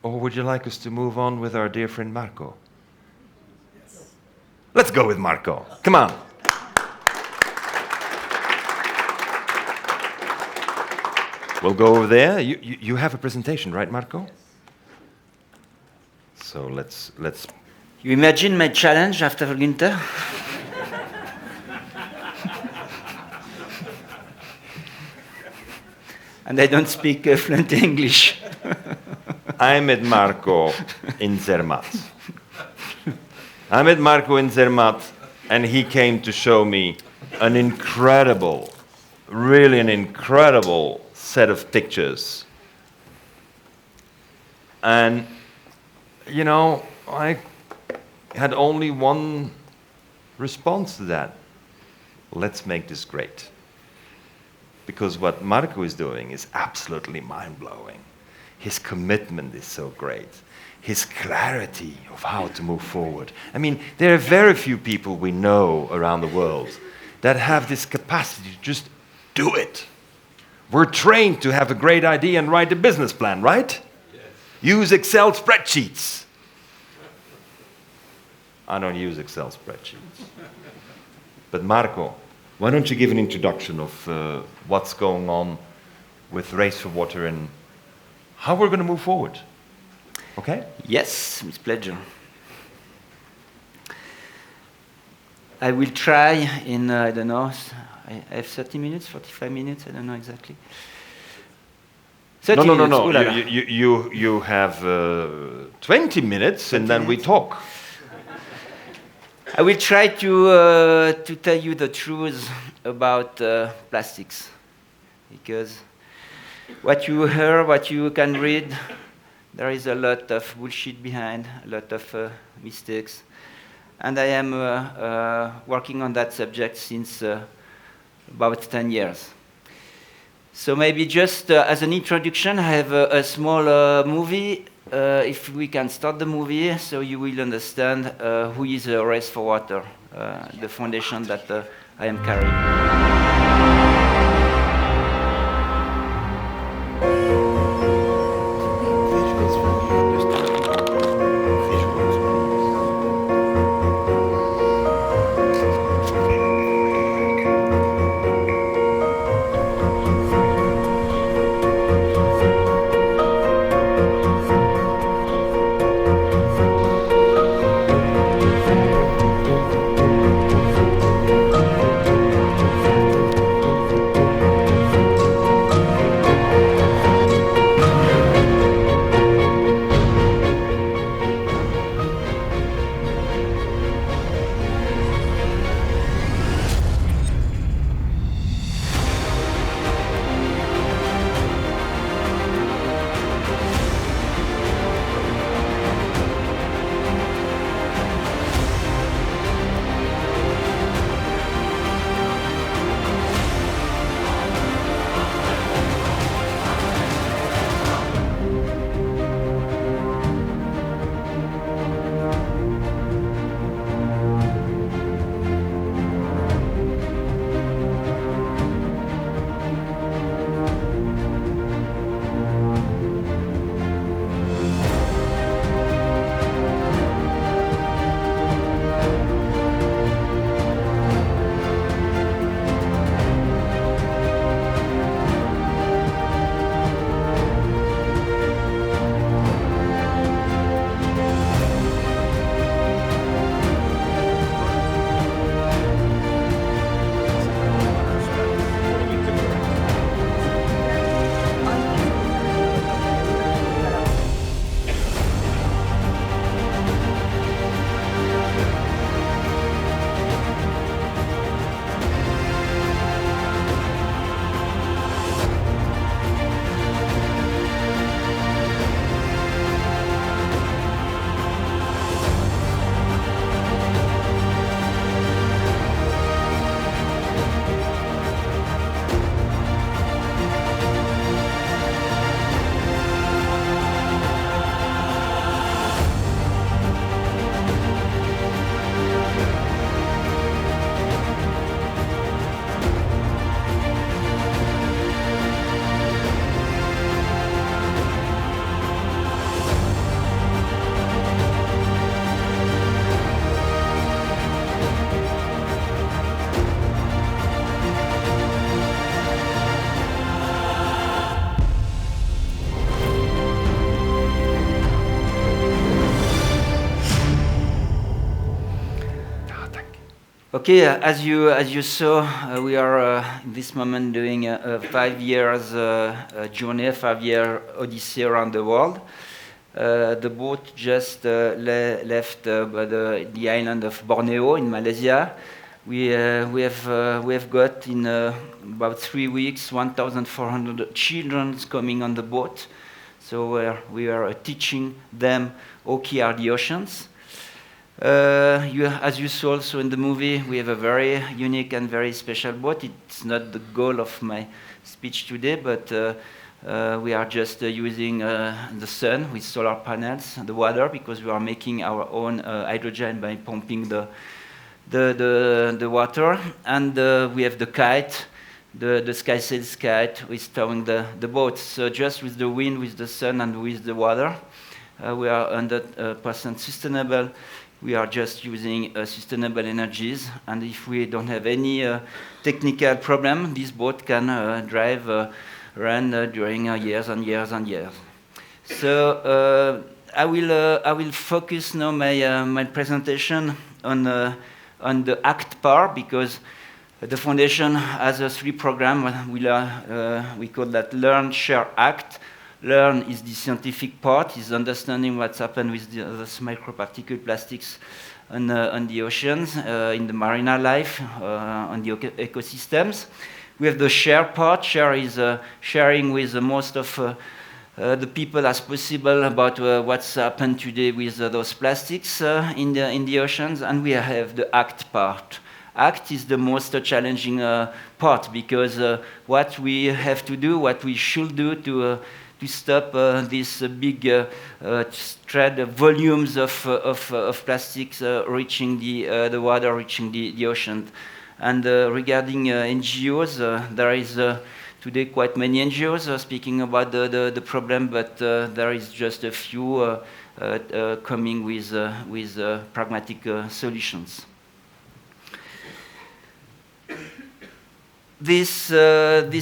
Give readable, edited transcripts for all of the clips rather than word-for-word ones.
Or would you like us to move on with our dear friend Marco? Yes. Let's go with Marco. Come on. We'll go over there. You have a presentation, right, Marco? Yes. So let's. You imagine my challenge after GUNTER? And I don't speak fluent English. I met Marco in Zermatt. And he came to show me an incredible, really an incredible set of pictures. And, you know, I had only one response to that. Let's make this great. Because what Marco is doing is absolutely mind-blowing. His commitment is so great. His clarity of how to move forward. I mean, there are very few people we know around the world that have this capacity to just do it. We're trained to have a great idea and write a business plan, right? Yes. Use Excel spreadsheets. I don't use Excel spreadsheets. But Marco, why don't you give an introduction of what's going on with Race for Water and how we're going to move forward? Okay? Yes, with pleasure. I will try in, I don't know, I have 30 minutes, 45 minutes, I don't know exactly. 30 minutes. No. You have 20 minutes and then we talk. I will try to tell you the truth about plastics, because what you hear, what you can read, there is a lot of bullshit behind, a lot of mistakes, and I am working on that subject since about 10 years. So maybe just as an introduction, I have a small movie. If we can start the movie, so you will understand who is Race for Water, the foundation that I am carrying. Okay, as you saw, we are in this moment doing a 5 years journey, 5-year Odyssey around the world. The boat just left the island of Borneo in Malaysia. We have got in about 3 weeks 1,400 children coming on the boat. So we are teaching them how key are the oceans. As you saw also in the movie, we have a very unique and very special boat. It's not the goal of my speech today, but we are just using the sun with solar panels, the water, because we are making our own hydrogen by pumping the water. And we have the kite, the sky sails kite, with towing the boat. So just with the wind, with the sun, and with the water, we are 100% sustainable. We are just using sustainable energies, and if we don't have any technical problem, this boat can run during years and years and years. So I will focus now my presentation on the ACT part, because the foundation has a 3 program. We call that Learn, Share, Act. Learn is the scientific part, is understanding what's happened with those microparticle plastics on the oceans, in the marine life, on the ecosystems. We have the share part. Share is sharing with most of the people as possible about what's happened today with those plastics in the oceans. And we have the act part. Act is the most challenging part, because what we have to do, what we should do to stop these big volumes of plastics reaching the water, reaching the ocean. And regarding NGOs, there is today quite many NGOs speaking about the problem, but there is just a few coming with pragmatic solutions. This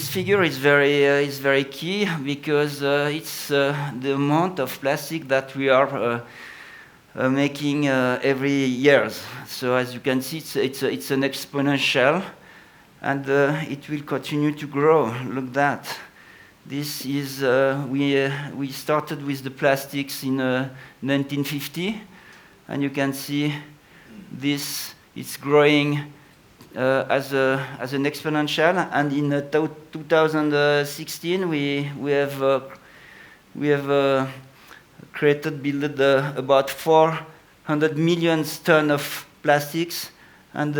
figure is very key, because it's the amount of plastic that we are making every year. So as you can see, it's an exponential, and it will continue to grow. Look at that. This is we started with the plastics in 1950, and you can see this. It's growing as an exponential, and in 2016 we have built about 400 million tons of plastics, and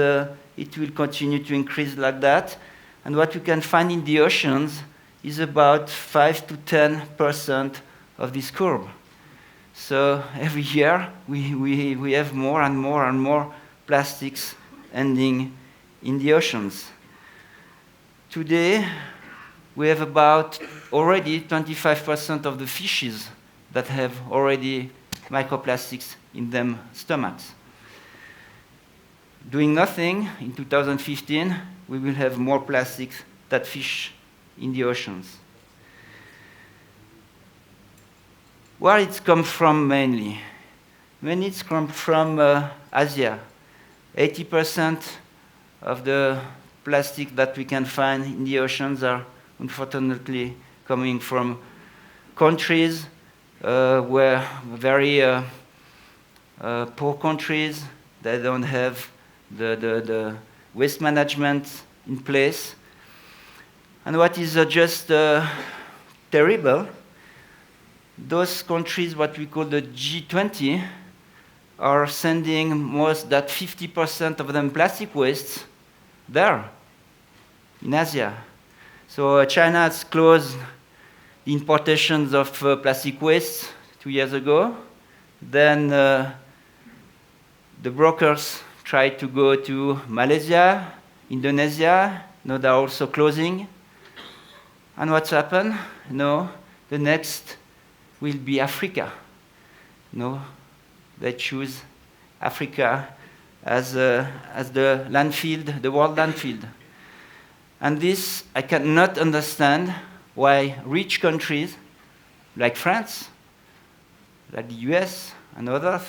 it will continue to increase like that. And what you can find in the oceans is about 5 to 10% of this curve. So every year we have more and more and more plastics ending in the oceans. Today, we have about already 25% of the fishes that have already microplastics in their stomachs. Doing nothing, in 2015, we will have more plastics than fish in the oceans. Where it comes from mainly? Mainly it comes from Asia. 80% of the plastic that we can find in the oceans are unfortunately coming from countries where very poor countries. They don't have the waste management in place. And what is just terrible, those countries, what we call the G20, are sending most that 50% of them plastic waste there in Asia. So China has closed the importations of plastic waste 2 years ago. Then the brokers tried to go to Malaysia, Indonesia. Now they're also closing. And what's happened? No, the next will be Africa. No, they choose Africa as the landfill, the world landfill. And this, I cannot understand why rich countries like France, like the US and others,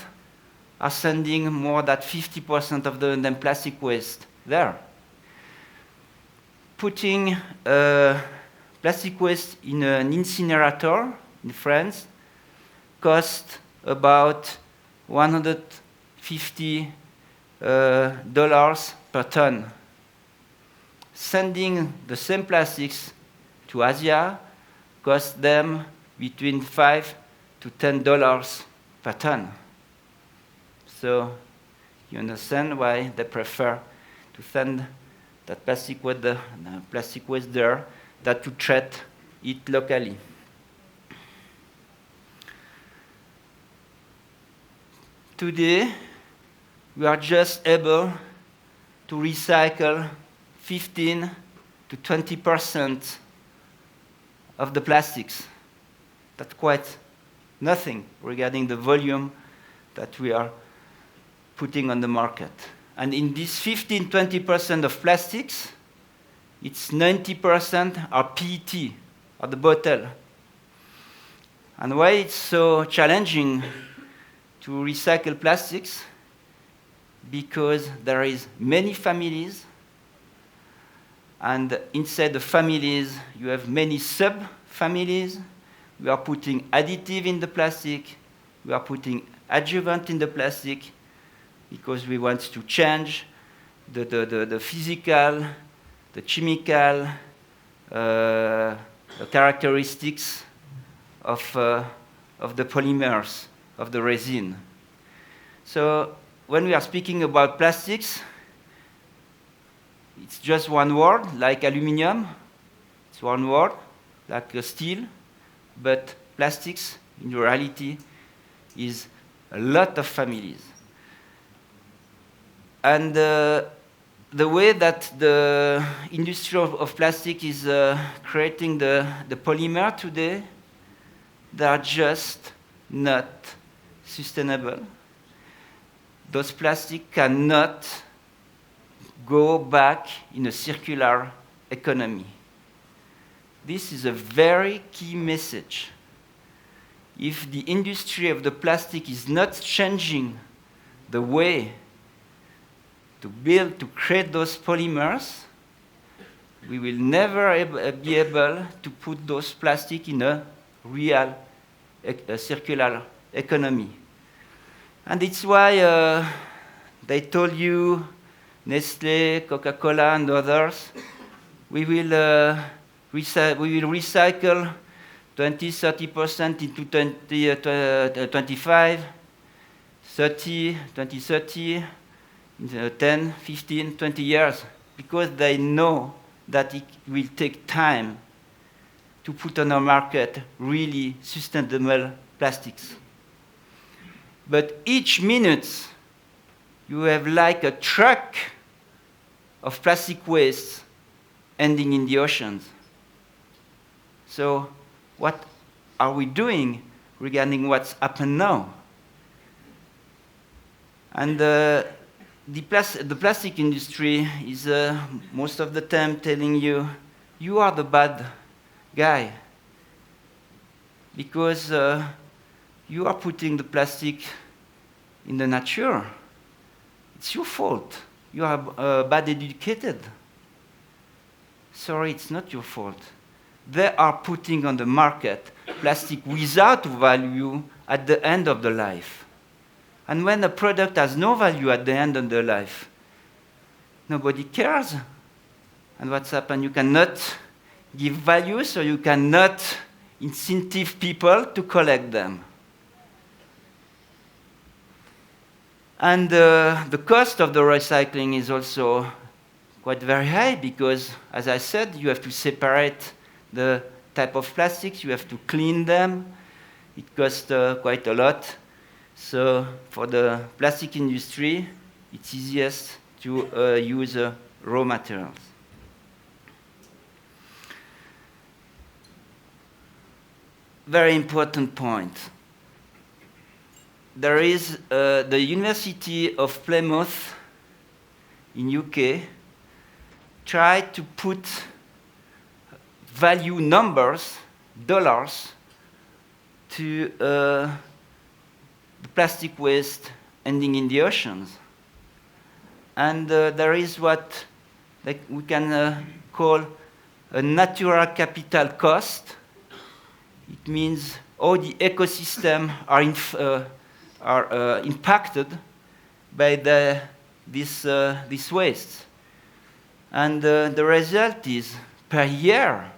are sending more than 50% of the plastic waste there. Putting plastic waste in an incinerator in France costs about $150 per ton. Sending the same plastics to Asia costs them between $5 to $10 per ton. So you understand why they prefer to send that plastic waste there than to treat it locally. Today, we are just able to recycle 15 to 20% of the plastics. That's quite nothing regarding the volume that we are putting on the market. And in this 15-20% of plastics, it's 90% are PET, or the bottle. And why it's so challenging to recycle plastics? Because there is many families, and inside the families, you have many sub-families. We are putting additive in the plastic. We are putting adjuvant in the plastic because we want to change the physical, the chemical characteristics of the polymers, of the resin. So when we are speaking about plastics, it's just one word, like aluminum. It's one word, like steel. But plastics, in reality, is a lot of families. And the way that the industry of plastic is creating the polymer today, they are just not sustainable. Those plastics cannot go back in a circular economy. This is a very key message. If the industry of the plastic is not changing the way to create those polymers, we will never be able to put those plastics in a real circular economy. And it's why they told you, Nestle, Coca-Cola, and others, we will recycle 20-30% into 2025, 2030, 10, 15, 20 years, because they know that it will take time to put on our market really sustainable plastics. But each minute, you have like a truck of plastic waste ending in the oceans. So what are we doing regarding what's happened now? And the plastic industry is most of the time telling you, you are the bad guy, because you are putting the plastic in the nature. It's your fault. You are bad educated. Sorry, it's not your fault. They are putting on the market plastic without value at the end of the life. And when a product has no value at the end of the life, nobody cares. And what's happened? You cannot give value, so you cannot incentive people to collect them. And the cost of the recycling is also quite very high because, as I said, you have to separate the type of plastics, you have to clean them. It costs quite a lot. So for the plastic industry, it's easiest to use raw materials. Very important point. There is the University of Plymouth in UK tried to put value numbers, dollars, to the plastic waste ending in the oceans. And there is what we can call a natural capital cost. It means how the ecosystem are impacted by this waste. And the result is, per year,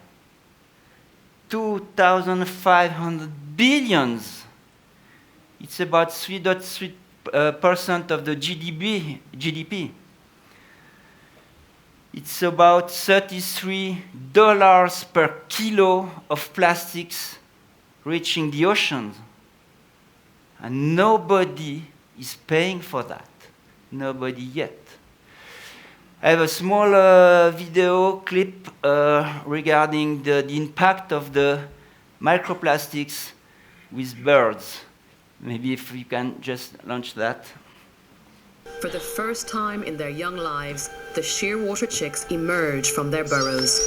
2,500 billions. It's about 3.3% of the GDP. It's about $33 per kilo of plastics reaching the oceans. And nobody is paying for that. Nobody yet. I have a small video clip regarding the impact of the microplastics with birds. Maybe if you can just launch that. For the first time in their young lives, the shearwater chicks emerge from their burrows.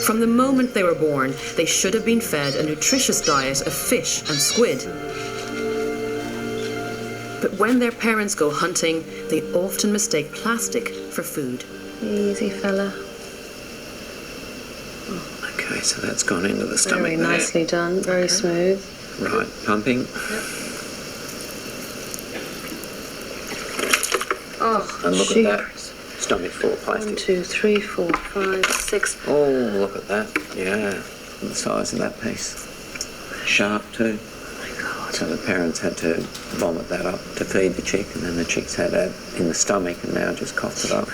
From the moment they were born, they should have been fed a nutritious diet of fish and squid. But when their parents go hunting, they often mistake plastic for food. Easy, fella. Okay, so that's gone into the stomach. Very nicely done, very smooth. Right, pumping. Oh, And look at that. Stomach full of plastic. 1, 2, 3, 4, 5, 6. Oh, look at that. Yeah, the size of that piece. Sharp too. So the parents had to vomit that up to feed the chick, and then the chicks had that in the stomach and now just coughed it up.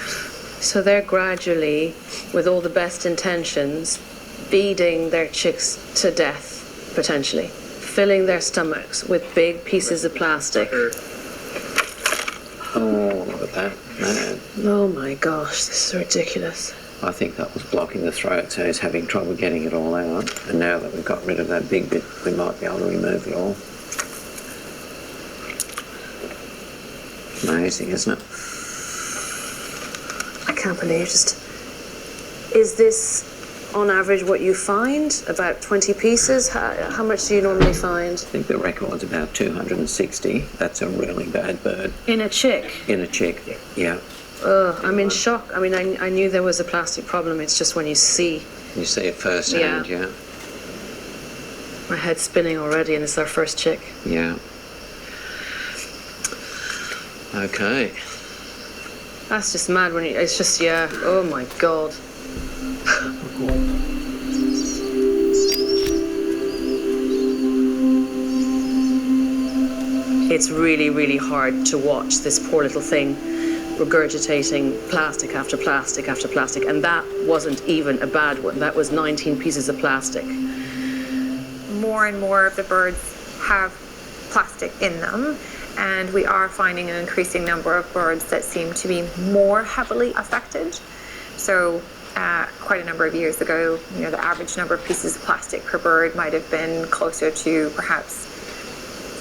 So they're gradually, with all the best intentions, feeding their chicks to death, potentially. Filling their stomachs with big pieces of plastic. Oh, look at that. Man, Oh my gosh, this is ridiculous. I think that was blocking the throat, so he's having trouble getting it all out. And now that we've got rid of that big bit, we might be able to remove it all. Amazing, isn't it? I can't believe just... Is this, on average, what you find? About 20 pieces? How much do you normally find? I think the record's about 260. That's a really bad bird. In a chick? In a chick, yeah. I'm in shock. I mean, I knew there was a plastic problem. It's just when you see... You see it firsthand, yeah. My head's spinning already, and it's our first chick. Yeah. Okay. That's just mad when you... It's just, yeah. Oh, my God. It's really, really hard to watch this poor little thing regurgitating plastic after plastic after plastic, and that wasn't even a bad one. That was 19 pieces of plastic. More and more of the birds have plastic in them, and we are finding an increasing number of birds that seem to be more heavily affected. So quite a number of years ago, you know, the average number of pieces of plastic per bird might have been closer to perhaps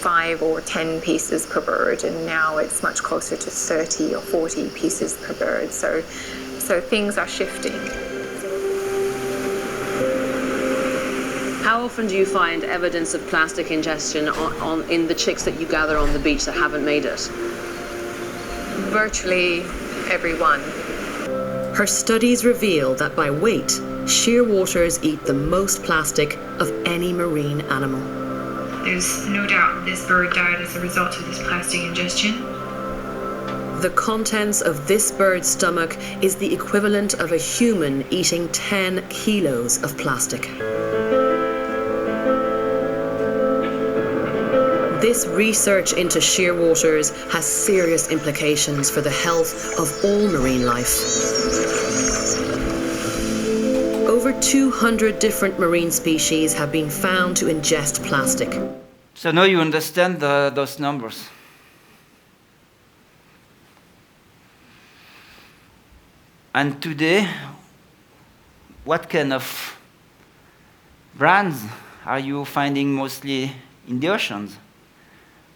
5 or 10 pieces per bird, and now it's much closer to 30 or 40 pieces per bird. So things are shifting. How often do you find evidence of plastic ingestion in the chicks that you gather on the beach that haven't made it? Virtually every one. Her studies reveal that by weight, shearwaters eat the most plastic of any marine animal. There's no doubt this bird died as a result of this plastic ingestion. The contents of this bird's stomach is the equivalent of a human eating 10 kilos of plastic. This research into shearwaters has serious implications for the health of all marine life. Over 200 different marine species have been found to ingest plastic. So now you understand those numbers. And today, what kind of brands are you finding mostly in the oceans?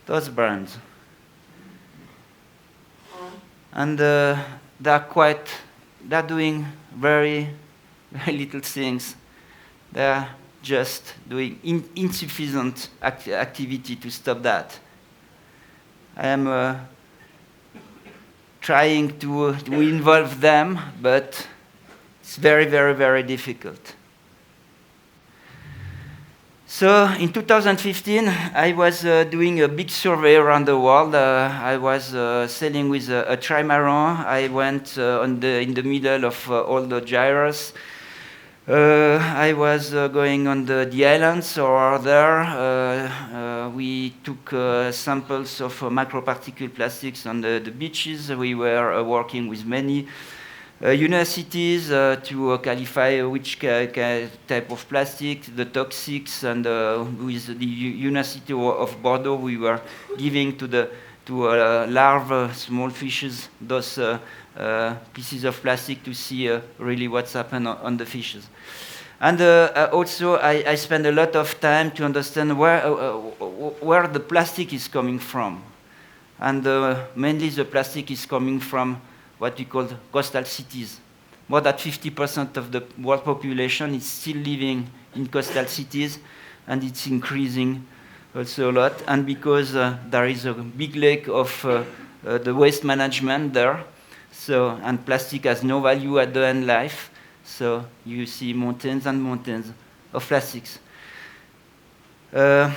Those brands. And they're doing very, very little things. They're just doing insufficient activity to stop that. I am trying to involve them, but it's very, very, very difficult. So in 2015, I was doing a big survey around the world. I was sailing with a trimaran. I went in the middle of all the gyres. I was going on the islands or there. We took samples of microparticle plastics on the beaches. We were working with many universities to qualify which type of plastic, the toxics, and with the University of Bordeaux, we were giving to larvae, small fishes, those pieces of plastic to see really what's happened on the fishes. And also, I spend a lot of time to understand where the plastic is coming from. And mainly the plastic is coming from what we call coastal cities. More than 50% of the world population is still living in coastal cities, and it's increasing also a lot. And because there is a big lack of the waste management there, so, and plastic has no value at the end life, so you see mountains and mountains of plastics. I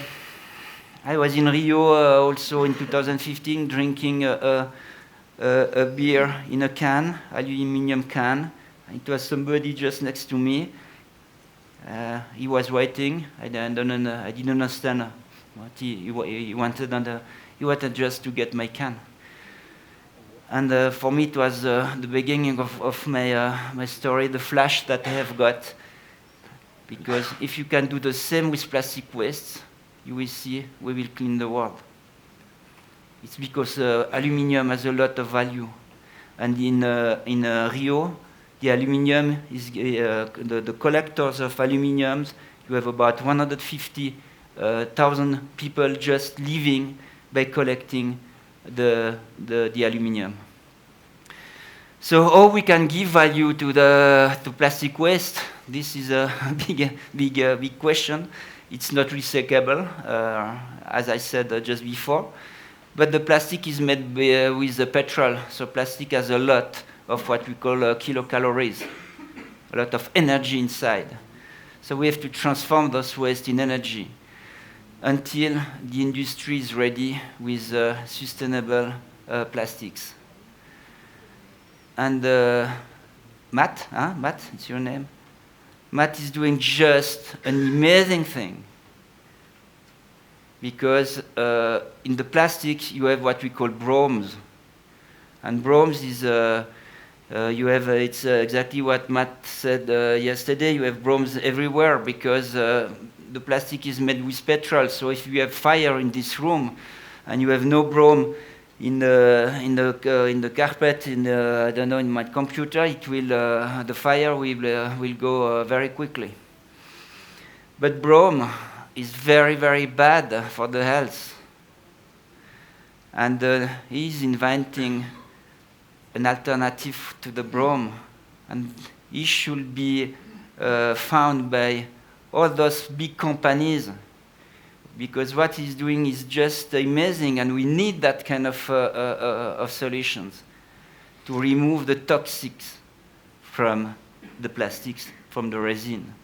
was in Rio also in 2015 drinking a beer in a can, aluminum can. It was somebody just next to me. He was waiting. I didn't understand what he wanted, and he wanted just to get my can. And for me, it was the beginning of my story, the flash that I have got. Because if you can do the same with plastic waste, you will see we will clean the world. It's because aluminium has a lot of value. And in Rio, the aluminium is the collectors of aluminium. You have about 150,000 people just living by collecting the aluminium. So how we can give value to plastic waste? This is a big question. It's not recyclable, as I said just before. But the plastic is made with the petrol, so plastic has a lot of what we call kilocalories, a lot of energy inside. So we have to transform those waste in energy until the industry is ready with sustainable plastics. And Matt, it's your name? Matt is doing just an amazing thing. Because in the plastic, you have what we call bromes. And bromes is, it's exactly what Matt said yesterday, you have bromes everywhere because the plastic is made with petrol. So if you have fire in this room and you have no brome in the carpet, I don't know, in my computer, it will, the fire will go very quickly. But brome is very, very bad for the health. And he's inventing an alternative to the brome. And he should be found by all those big companies, because what he's doing is just amazing, and we need that kind of solutions to remove the toxics from the plastics, from the resin.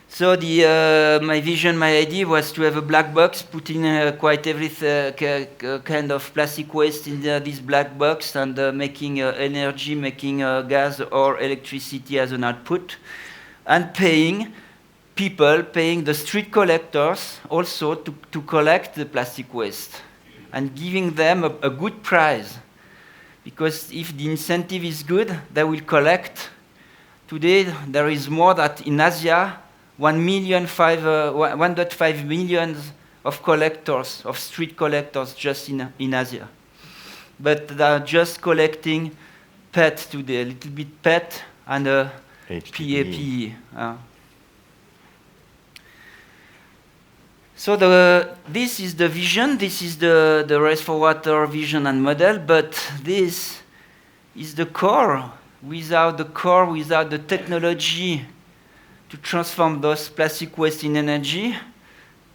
So my vision, my idea was to have a black box, putting quite every kind of plastic waste in this black box, and making energy, making gas or electricity as an output, and paying the street collectors also to collect the plastic waste, and giving them a good price. Because if the incentive is good, they will collect. Today, there is more that in Asia, 1.5 million of collectors, of street collectors just in Asia. But they are just collecting PET today, a little bit PET and PAPE. So this is the vision, this is the Race for Water vision and model, but this is the core. Without the core, without the technology to transform those plastic waste in energy,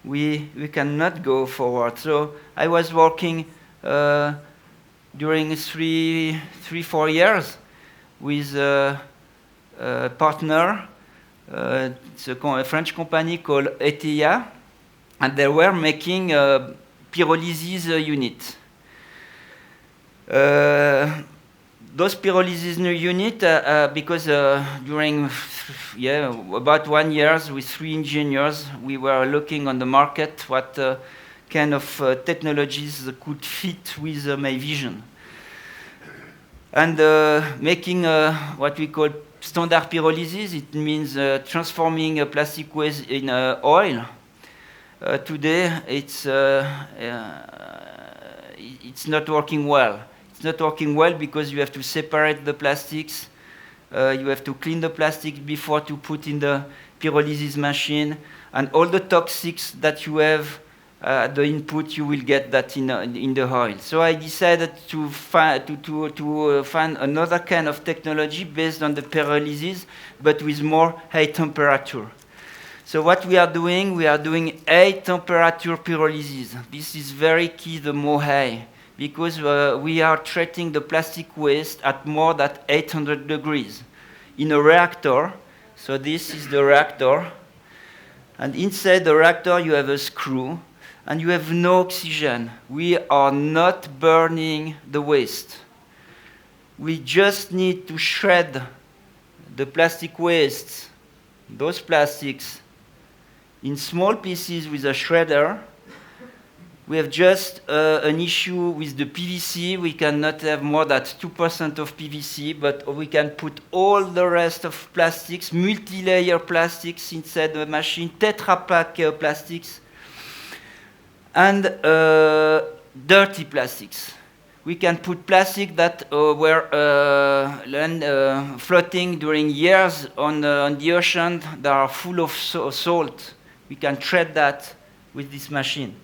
we cannot go forward. So I was working during 4 years with a partner. It's a French company called ETIA, and they were making a pyrolysis unit. Those pyrolysis unit, because during about 1 year with 3 engineers, we were looking on the market what kind of technologies could fit with my vision. And making what we call standard pyrolysis, it means transforming a plastic waste in oil. Today, it's not working well. It's not working well because you have to separate the plastics. You have to clean the plastic before to put in the pyrolysis machine. And all the toxics that you have, the input, you will get that in the oil. So I decided to find another kind of technology based on the pyrolysis, but with more high temperature. So what we are doing high temperature pyrolysis. This is very key, the more high, because we are treating the plastic waste at more than 800 degrees in a reactor. So this is the reactor. And inside the reactor, you have a screw, and you have no oxygen. We are not burning the waste. We just need to shred the plastic waste, those plastics, in small pieces with a shredder. We have just an issue with the PVC. We cannot have more than 2% of PVC, but we can put all the rest of plastics, multi-layer plastics inside the machine, Tetra Pak plastics, and dirty plastics. We can put plastic that were floating during years on the ocean that are full of salt. We can treat that with this machine.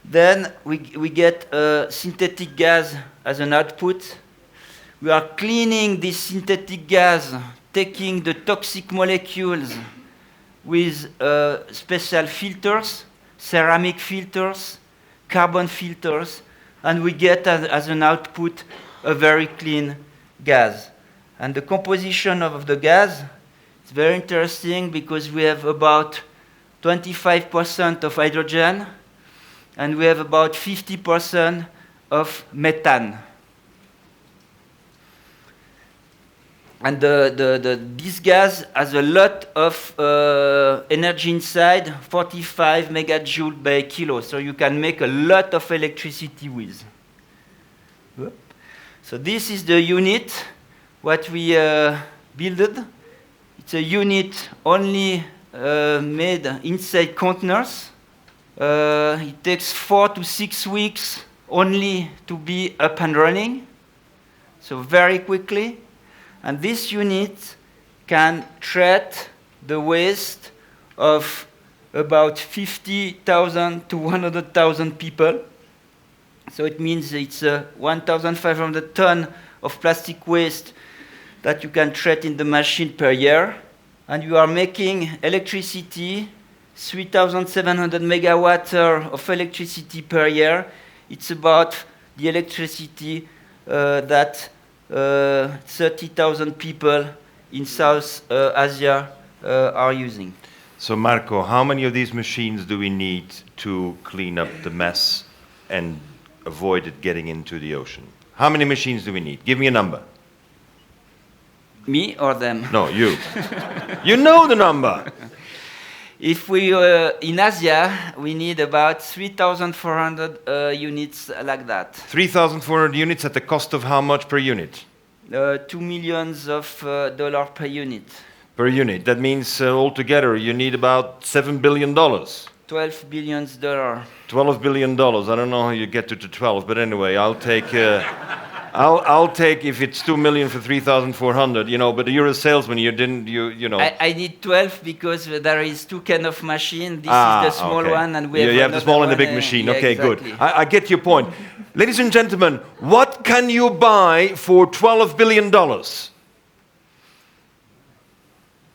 Then we get synthetic gas as an output. We are cleaning this synthetic gas, taking the toxic molecules with special filters, ceramic filters, carbon filters, and we get as an output a very clean gas. And the composition of the gas is very interesting because we have about 25% of hydrogen, and we have about 50% of methane. And this gas has a lot of energy inside, 45 megajoule per kilo. So you can make a lot of electricity with. So this is the unit, what we built. It's a unit only made inside containers. It takes 4 to 6 weeks only to be up and running, so very quickly. And this unit can treat the waste of about 50,000 to 100,000 people. So it means it's 1,500 tons of plastic waste that you can treat in the machine per year. And you are making electricity, 3,700 megawatt of electricity per year. It's about the electricity that 30,000 people in South Asia are using. So Marco, how many of these machines do we need to clean up the mess and avoid it getting into the ocean? How many machines do we need? Give me a number. Me or them? No, you. You know the number. If we in Asia, we need about 3,400 units like that. 3,400 units at the cost of how much per unit? $2 million dollars per unit. Per unit. That means altogether you need about $7 billion. $12 billion. $12 billion. I don't know how you get to 12, but anyway, I'll take. I'll take if it's 2 million for 3,400, you know. But you're a salesman. You know. I need 12 because there is 2 kind of machine. This is the small one, and we have. You have the small and the big machine. Yeah, okay, exactly. good. I get your point, ladies and gentlemen. What can you buy for $12 billion?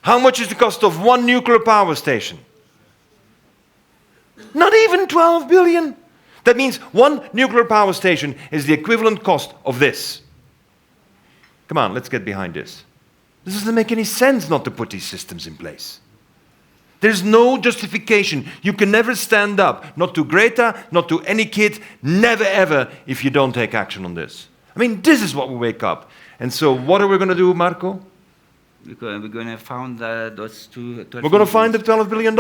How much is the cost of one nuclear power station? Not even 12 billion. That means one nuclear power station is the equivalent cost of this. Come on, let's get behind this. This doesn't make any sense not to put these systems in place. There's no justification. You can never stand up, not to Greta, not to any kid, never ever, if you don't take action on this. I mean, this is what we wake up. And so what are we going to do, Marco? We're going to find those two... We're going to find the $12 billion.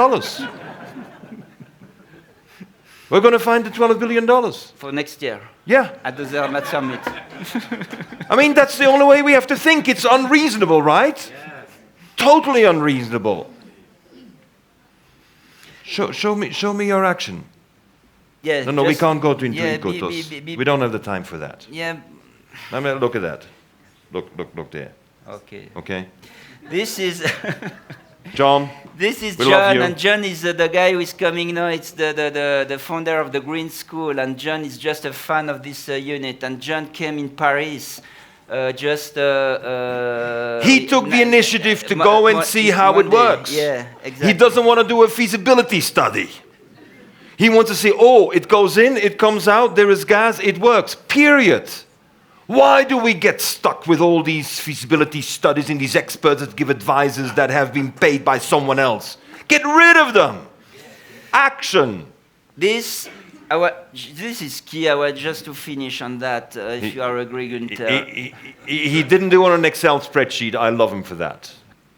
We're going to find the $12 billion. For next year. Yeah. At the Zermatt Summit. I mean, that's the only way we have to think. It's unreasonable, right? Yeah. Totally unreasonable. Show me your action. Yeah, No, we can't go into those. be, We don't have the time for that. Yeah. I mean, look at that. Look there. Okay. Okay. This is... John. This is we love John, you. and John is the guy who is coming now. It's the founder of the Green School, and John is just a fan of this unit. And John came in Paris he took the initiative to go and see how it works. Yeah, exactly. He doesn't want to do a feasibility study. He wants to say, oh, it goes in, it comes out, there is gas, it works, period. Why do we get stuck with all these feasibility studies and these experts that give advices that have been paid by someone else? Get rid of them. Action. This is key. I was just to finish on that, if you are agree, Gunther. He didn't do it on an Excel spreadsheet. I love him for that.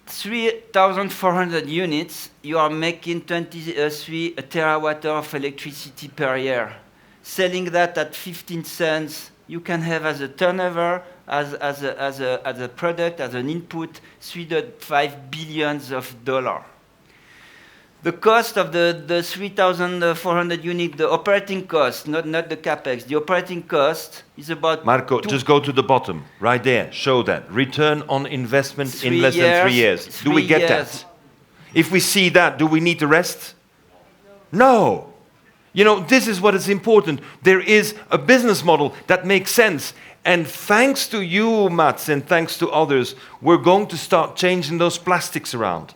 3,400 units, you are making 23 terawatt of electricity per year. Selling that at 15 cents, you can have as a turnover, as a product, as an input, $3.5 billion. The cost of the 3,400 unit, the operating cost, not the capex, the operating cost is about... Marco, just go to the bottom, right there, show that. Return on investment in less than 3 years. Do we get that? If we see that, do we need the rest? No. You know, this is what is important. There is a business model that makes sense. And thanks to you, Mats, and thanks to others, we're going to start changing those plastics around.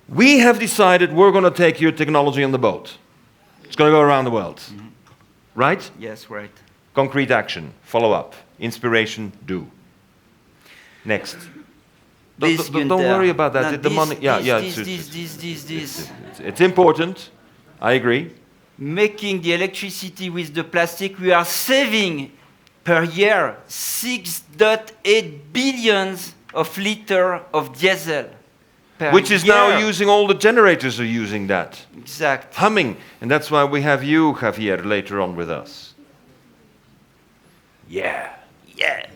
We have decided we're going to take your technology on the boat. It's going to go around the world. Mm-hmm. Right? Yes, right. Concrete action, follow up, inspiration, do. Next. Don't worry about that. The money. It's important. I agree. Making the electricity with the plastic, we are saving per year 6.8 billion of liters of diesel. Which is now using, all the generators are using that. Exactly. Humming. And that's why we have you, Javier, later on with us. Yeah. Yeah.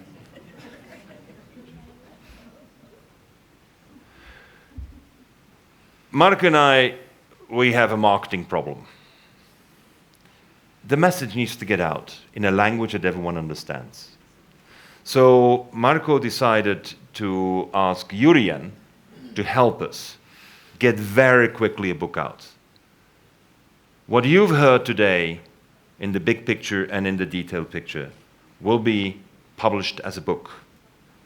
Mark and I, we have a marketing problem. The message needs to get out in a language that everyone understands. So Marco decided to ask Jurien to help us get very quickly a book out. What you've heard today in the big picture and in the detailed picture will be published as a book.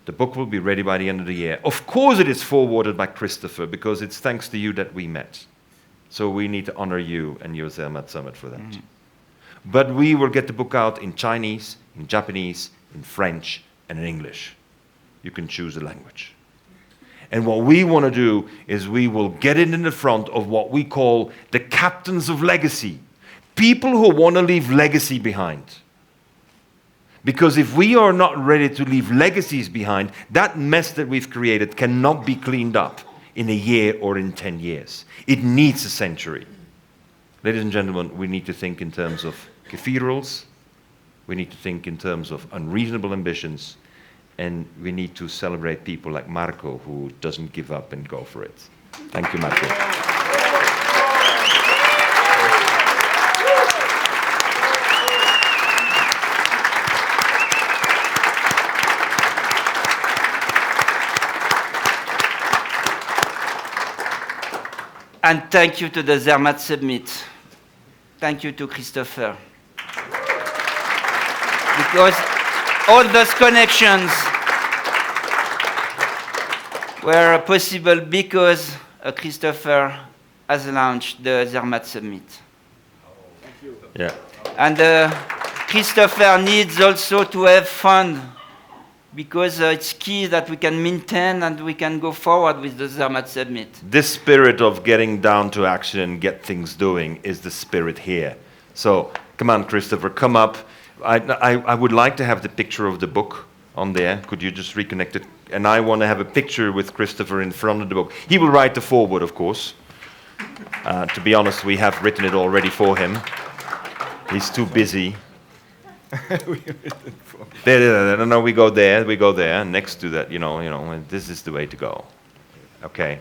The book will be ready by the end of the year. Of course it is forwarded by Christopher, because it's thanks to you that we met. So we need to honor you and your Zermatt Summit for that. Mm. But we will get the book out in Chinese, in Japanese, in French, and in English. You can choose a language. And what we want to do is we will get it in the front of what we call the captains of legacy. People who want to leave legacy behind. Because if we are not ready to leave legacies behind, that mess that we've created cannot be cleaned up in a year or in 10 years. It needs a century. Ladies and gentlemen, we need to think in terms of cathedrals. We need to think in terms of unreasonable ambitions. And we need to celebrate people like Marco, who doesn't give up and go for it. Thank you, Marco. And thank you to the Zermatt Summit. Thank you to Christopher. Because all those connections were possible because Christopher has launched the Zermatt Summit. Yeah. And Christopher needs also to have fun, because it's key that we can maintain and we can go forward with the Zermatt Summit. This spirit of getting down to action and get things doing is the spirit here. So come on, Christopher, come up. I would like to have the picture of the book on there. Could you just reconnect it? And I want to have a picture with Christopher in front of the book. He will write the foreword, of course. To be honest, we have written it already for him. He's too busy. No, we go there, next to that, and this is the way to go. Okay.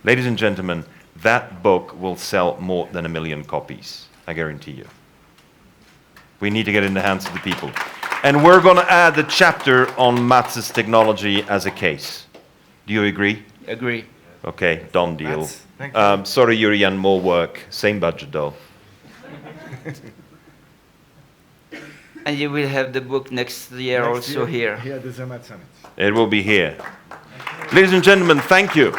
Ladies and gentlemen, that book will sell more than 1 million copies, I guarantee you. We need to get it in the hands of the people. And we're going to add the chapter on Mats' technology as a case. Do you agree? Agree. Okay, done deal. Mats, thank you. Sorry, Jurian, more work. Same budget, though. And you will have the book next year also here. Here at the Zermatt Summit. It will be here. Ladies and gentlemen, thank you.